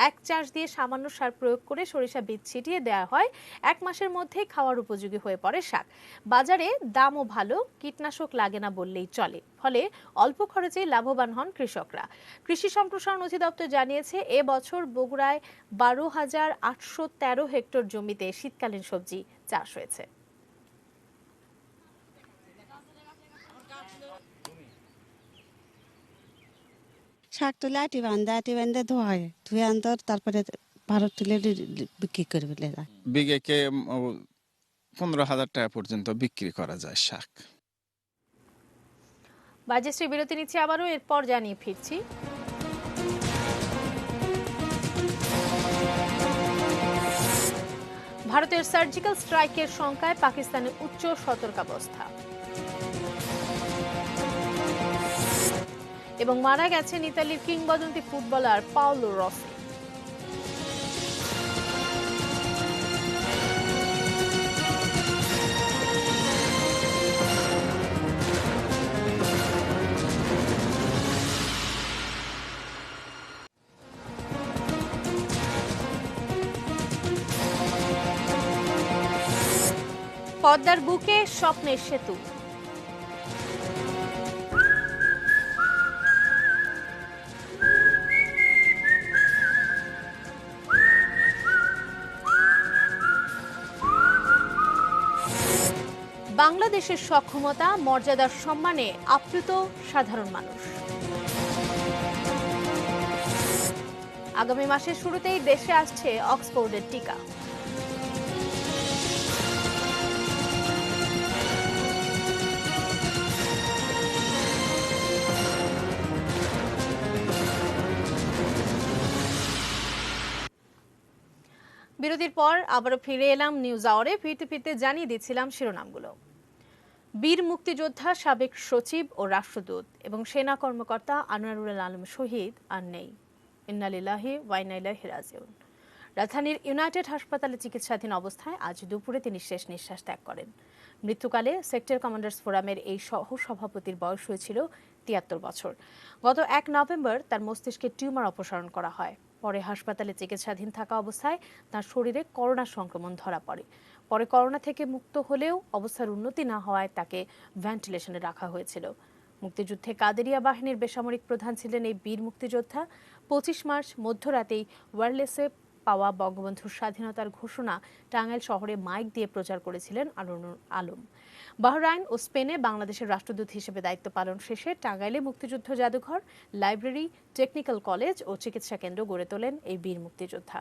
এক চাষ দিয়ে সামান্য সার প্রয়োগ করে সরিষা বীজ ছিটিয়ে দেওয়া হয়, 1 মাসের মধ্যেই খাওয়ার উপযোগী হয়ে পড়ে শাক। বাজারে দামও ভালো, কীটনাশক লাগে না বললেই চলে, ফলে অল্প খরচেই লাভবান হন কৃষকরা। কৃষি সম্প্রসারণ অধিদপ্তর জানিয়েছে, এবছর বগুড়ায় 12,813 হেক্টর জমিতে শীতকালীন সবজি চাষ হয়েছে। শাক তুলে আটি বান্ধে ধোয়, ধুয়ে আনতে তারপরে ভারত তুলে বিক্রি করে ফেলে যায়। বিঘেকে 15,000 টাকা পর্যন্ত বিক্রি করা যায় শাক। বাজেশ্রী বিরতি নিচ্ছে, আবারও এরপর জানিয়ে ফিরছি। ভারতের সার্জিক্যাল স্ট্রাইকের শঙ্কায় পাকিস্তানের উচ্চ সতর্কাবস্থা এবং মারা গেছেন ইতালির কিংবদন্তি ফুটবলার পাওলো রসি। পদ্মার বুকে স্বপ্নের সেতু। বাংলাদেশের সক্ষমতা, মর্যাদার সম্মানে আপ্লুত সাধারণ মানুষ। আগামী মাসের শুরুতেই দেশে আসছে অক্সফোর্ডের টিকা। বিরতির পর আবারও ফিরে এলাম নিউজ আওয়ারে। ফিরতে ফিরতে জানিয়ে দিচ্ছিলাম শিরোনামগুলো। বীর মুক্তিযোদ্ধা, সাবেক সচিব ও রাষ্ট্রদূত এবং সেনা কর্মকর্তা আনোয়ারুল আলম শহীদ আর নেই। ইন্না লিল্লাহি ওয়া ইন্না ইলাইহি রাজিউন। রাজধানীর ইউনাইটেড হাসপাতালে চিকিৎসাধীন অবস্থায় আজ দুপুরে তিনি শেষ নিঃশ্বাস ত্যাগ করেন। মৃত্যুকালে সেক্টর কমান্ডার্স ফোরামের এই সহ-সভাপতির বয়স হয়েছিল 73 বছর। গত 1 নভেম্বর তার মস্তিষ্কে টিউমার অপসারণ করা হয়। পরে হাসপাতালে চিকিৎসাধীন থাকা অবস্থায় তার শরীরে করোনা সংক্রমণ ধরা পড়ে। পরে করোনা থেকে মুক্ত হলেও অবস্থার উন্নতি না হওয়ায় তাকে ভেন্টিলেশনে রাখা হয়েছিল। মুক্তিযুদ্ধে কাদেরিয়া বাহিনীর বেসামরিক প্রধান ছিলেন এই বীর মুক্তিযোদ্ধা। 25 মার্চ মধ্যরাতেই ওয়্যারলেসে পাওয়া বঙ্গবন্ধুর স্বাধীনতার ঘোষণা টাঙ্গাইল শহরে মাইক দিয়ে প্রচার করেছিলেন আনোয়ারুল আলম। বাহরাইন ও স্পেনে বাংলাদেশের রাষ্ট্রদূত হিসেবে দায়িত্ব পালন শেষে টাঙ্গাইলে মুক্তিযুদ্ধ জাদুঘর, লাইব্রেরি, টেকনিক্যাল কলেজ ও চিকিৎসা কেন্দ্র গড়ে তোলেন এই বীর মুক্তিযোদ্ধা।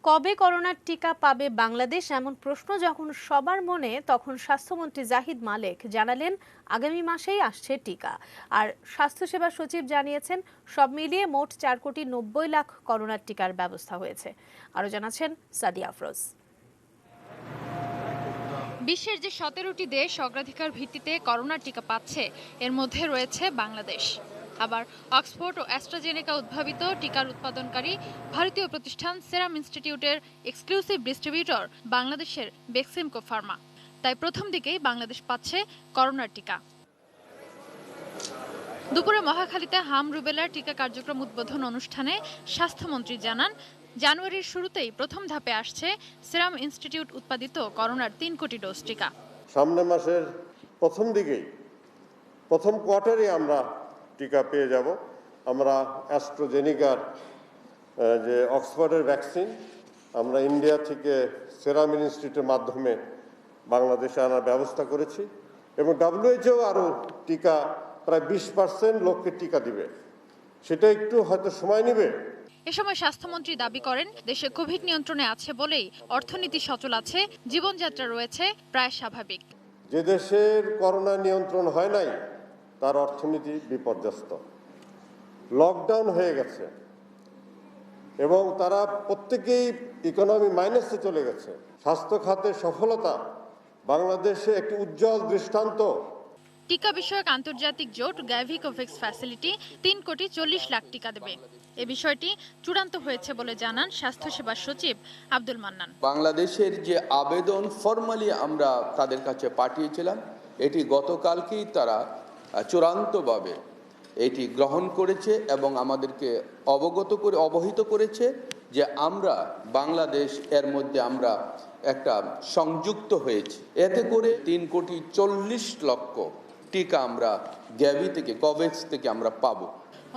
কবে করোনার টিকা পাবে বাংলাদেশ, এমন প্রশ্ন যখন সবার মনে, তখন স্বাস্থ্যমন্ত্রী জাহিদ মালেক জানালেন, আগামী মাসেই আসছে টিকা। আর স্বাস্থ্যসেবা সচিব জানিয়েছেন, সব মিলিয়ে মোট 4,90,00,000 করোনার টিকার ব্যবস্থা হয়েছে। আরও জানাচ্ছেন সাদিয়া আফরোজ। বিশ্বের যে 17টি দেশ অগ্রাধিকার ভিত্তিতে করোনার টিকা পাচ্ছে, এর মধ্যে রয়েছে বাংলাদেশ। আবার অক্সফোর্ড ও অ্যাস্ট্রাজেনেকা উদ্ভাবিত টিকার উৎপাদনকারী ভারতীয় প্রতিষ্ঠান সেরাম ইনস্টিটিউটের এক্সক্লুসিভ ডিস্ট্রিবিউটর বাংলাদেশের বেক্সিমকো ফার্মা। তাই প্রথম দিকেই বাংলাদেশ পাচ্ছে করোনার টিকা। দুপুরে মহাখালীতে হাম রুবেলার টিকা কার্যক্রম উদ্বোধন অনুষ্ঠানে স্বাস্থ্যমন্ত্রী জানান, জানুয়ারির শুরুতেই প্রথম ধাপে আসছে সেরাম ইনস্টিটিউট উৎপাদিত করোনার 3 কোটি ডোজ টিকা। সামনের মাসের প্রথম দিকেই, প্রথম কোয়ার্টারে আমরা টিকা পেয়ে যাব। আমরা অ্যাস্ট্রাজেনিকার যে অক্সফোর্ডের ভ্যাকসিন আমরা ইন্ডিয়া থেকে সেরাম ইনস্টিটিউটের মাধ্যমে বাংলাদেশে আনার ব্যবস্থা করেছি এবং WHO আরও টিকা প্রায় 20% লোককে টিকা দিবে। সেটা একটু হয়তো সময় নেবে। এ সময় স্বাস্থ্যমন্ত্রী দাবি করেন, দেশে কোভিড নিয়ন্ত্রণে আছে বলেই অর্থনীতি সচল আছে, জীবনযাত্রা রয়েছে প্রায় স্বাভাবিক। যে দেশের করোনা নিয়ন্ত্রণ হয় নাই তার অর্থনীতি বিপর্যস্ত, লকডাউন হয়ে গেছে এবং তারা প্রত্যেকেই ইকোনমি মাইনাসে চলে গেছে। স্বাস্থ্য খাতের সফলতা বাংলাদেশে একটি উজ্জ্বল দৃষ্টান্ত। টিকা বিষয়ক আন্তর্জাতিক জোট গ্যাভি কোভ্যাক্স ফ্যাসিলিটি 3,40,00,000 টিকা দেবে। এ বিষয়টি চূড়ান্ত হয়েছে বলে জানান স্বাস্থ্যসেবা সচিব আব্দুল মান্নান। বাংলাদেশের যে আবেদন ফরমালি আমরা তাদের কাছে পাঠিয়েছিলাম, এটি গতকালকেই তারা চূড়ান্তভাবে এটি গ্রহণ করেছে এবং আমাদেরকে অবহিত করেছে যে আমরা বাংলাদেশ এর মধ্যে আমরা একটা সংযুক্ত হয়েছি। এতে করে 3,40,00,000 টিকা আমরা গ্যাভি থেকে কোভ্যাক্স থেকে আমরা পাবো।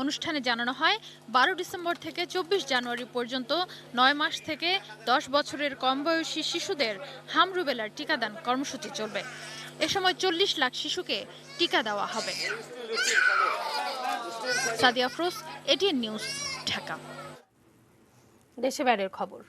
অনুষ্ঠানে জানানো হয় 12 ডিসেম্বর থেকে 24 জানুয়ারি পর্যন্ত 9 মাস থেকে 10 বছরের কম বয়সী শিশুদের হাম রুবেলার টিকাদান কর্মসূচি চলবে। এ সময় 40 লাখ শিশুকে টিকা দেওয়া হবে। Sadia Afroz, ATN news, Dhaka. দেশে বাইরের খবর।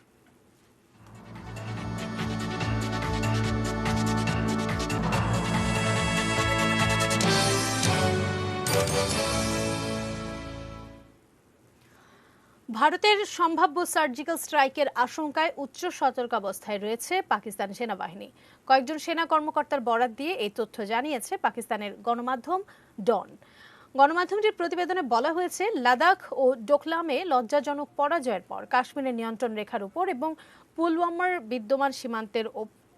ভারতের সম্ভাব্য সার্জিক্যাল স্ট্রাইকের আশঙ্কায় উচ্চ সতর্কাবস্থায় রয়েছে পাকিস্তান সেনাবাহিনী। কয়েকজন সেনা কর্মকর্তার বরাত দিয়ে এই তথ্য জানিয়েছে পাকিস্তানের গণমাধ্যম ডন। গণমাধ্যমটির প্রতিবেদনে বলা হয়েছে, লাদাখ ও ডোকলামে লজ্জাজনক পরাজয়ের পর কাশ্মীরের নিয়ন্ত্রণ রেখার উপর এবং পুলওয়ামার বিদ্যমান সীমান্তের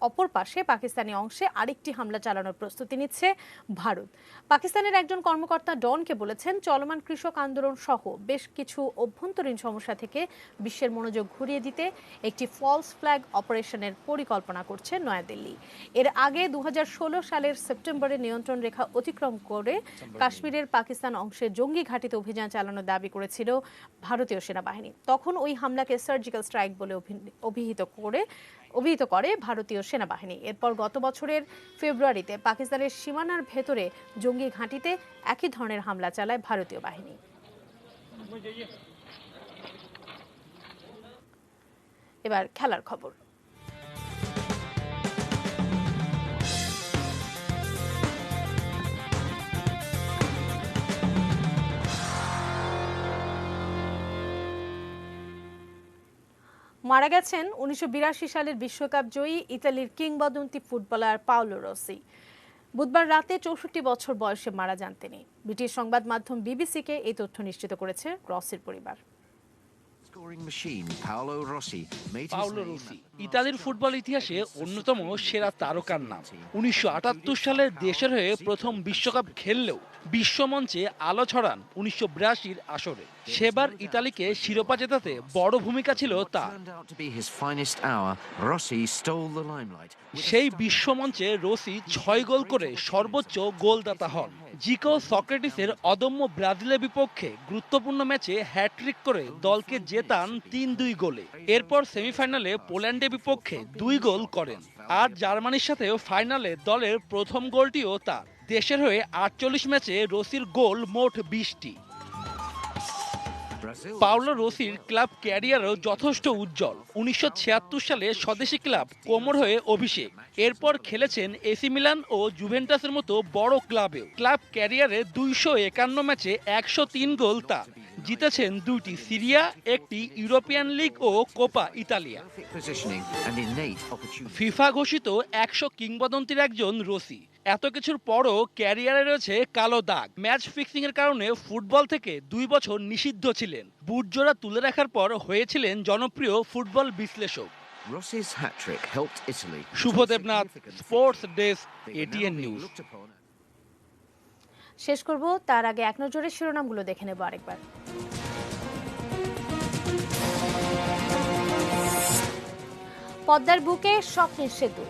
অপর পাশে পাকিস্তানি অংশে আরেকটি হামলা চালানোর প্রস্তুতি নিচ্ছে ভারত। পাকিস্তানের একজন কর্মকর্তা ডনকে বলেছেন, চলমান কৃষক আন্দোলন সহ বেশ কিছু অভ্যন্তরীণ সমস্যা থেকে বিশ্বের মনোযোগ ঘুরিয়ে দিতে একটি ফলস ফ্ল্যাগ অপারেশনের পরিকল্পনা করছে নয়াদিল্লি। এর আগে 2016 সালের সেপ্টেম্বরে নিয়ন্ত্রণ রেখা অতিক্রম করে কাশ্মীরের পাকিস্তান অংশে জঙ্গি ঘাঁটিতে অভিযান চালানোর দাবি করেছিল ভারতীয় সেনাবাহিনী। তখন ওই হামলাকে সার্জিক্যাল স্ট্রাইক বলে অভিহিত করে ভারতীয় সেনাবাহিনী। এরপর গত বছরের ফেব্রুয়ারিতে পাকিস্তানের সীমানার ভেতরে জঙ্গি ঘাঁটিতে একই ধরনের হামলা চালায় ভারতীয় বাহিনী। এবার খেলার খবর। মারা গেছেন 1982 সালের বিশ্বকাপ জয়ী ইতালির কিংবদন্তি ফুটবলার পাওলো রসি। বুধবার রাতে 64 বছর বয়সে মারা যান তিনি। ব্রিটিশ সংবাদ মাধ্যম বিবিসিকে এই তথ্য নিশ্চিত করেছে রসির পরিবার। পাওলো রসি ইতালির ফুটবল ইতিহাসে অন্যতম সেরা তারকার নাম। 1978 সালে দেশের হয়ে প্রথম বিশ্বকাপ খেললেও বিশ্বমঞ্চে আলো ছড়ান 1982 আসরে। সেবার ইতালিকে শিরোপা জেতাতে বড় ভূমিকা ছিল তার। সেই বিশ্বমঞ্চে রসি 6 গোল করে সর্বোচ্চ গোলদাতা হন। জিকো সক্রেটিসের অদম্য ব্রাজিলের বিপক্ষে গুরুত্বপূর্ণ ম্যাচে হ্যাট্রিক করে দলকে জেতান 3-2 গোলে। এরপর সেমিফাইনালে পোল্যান্ডের বিপক্ষে 2 গোল করেন। আর জার্মানির সাথেও ফাইনালে দলের প্রথম গোলটিও তার। দেশের হয়ে 48 ম্যাচে রসির গোল মোট 20টি। পাওলো রসির ক্লাব ক্যারিয়ারও যথেষ্ট উজ্জ্বল। 1976 সালে স্বদেশী ক্লাব কোমোর হয়ে অভিষেক। এরপর খেলেছেন এসি মিলান ও জুভেন্টাসের মতো বড় ক্লাবেও। ক্লাব ক্যারিয়ারে 251 ম্যাচে 103 গোল তার। জিতেছেন 2টি সিরিয়া, একটি ইউরোপিয়ান লিগ ও কোপা ইতালিয়া। ফিফা ঘোষিত 100 কিংবদন্তির একজন রসি। এত কিছুর পরও ক্যারিয়ারে রয়েছে কালো দাগ। ম্যাচ ফিক্সিং এর কারণে ফুটবল থেকে 2 বছর নিষিদ্ধ ছিলেন। বুটজোড়া তুলে রাখার পর হয়েছিলেন জনপ্রিয় ফুটবল বিশ্লেষক। Shubho Debnath, sports desk, ATN news. শেষ করব তার আগে এক নজরে শিরোনামগুলো দেখে নেব আরেকবার। পদ্মার বুকে স্বপ্নের সেতু।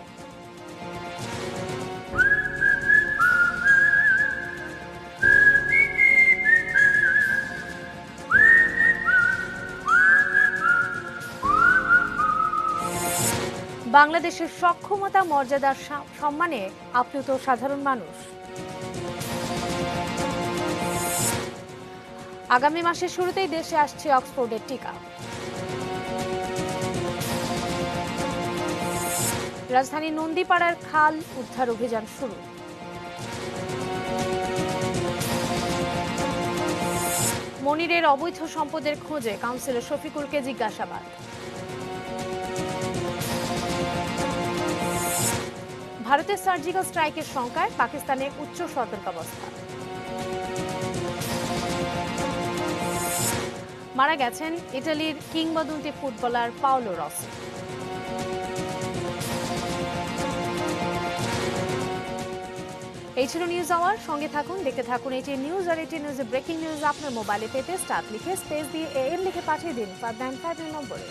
বাংলাদেশের সক্ষমতা মর্যাদার সম্মানে আপ্লুত সাধারণ মানুষ। আগামী মাসের শুরুতেই দেশে আসছে অক্সফোর্ডের টিকা। রাজধানীর নন্দীপাড়ার খাল উদ্ধার অভিযান শুরু। মনিরের অবৈধ সম্পদের খোঁজে কাউন্সিলর শফিকুলকে জিজ্ঞাসাবাদ। ভারতের সার্জিক্যাল স্ট্রাইকের শঙ্কায় পাকিস্তানে উচ্চ সতর্কাবস্থা। মারা গেছেন ইটালির কিংবদন্তি ফুটবলার পাওলো রসি। এই ছিল নিউজ আওয়ার। সঙ্গে থাকুন, দেখতে থাকুন এটি নিউজ। আর এটি নিউজের ব্রেকিং নিউজ আপনার মোবাইলে পেতে স্টার্ট লিখে স্পেস দিয়ে AN লিখে পাঠিয়ে দিন 595 নম্বরে।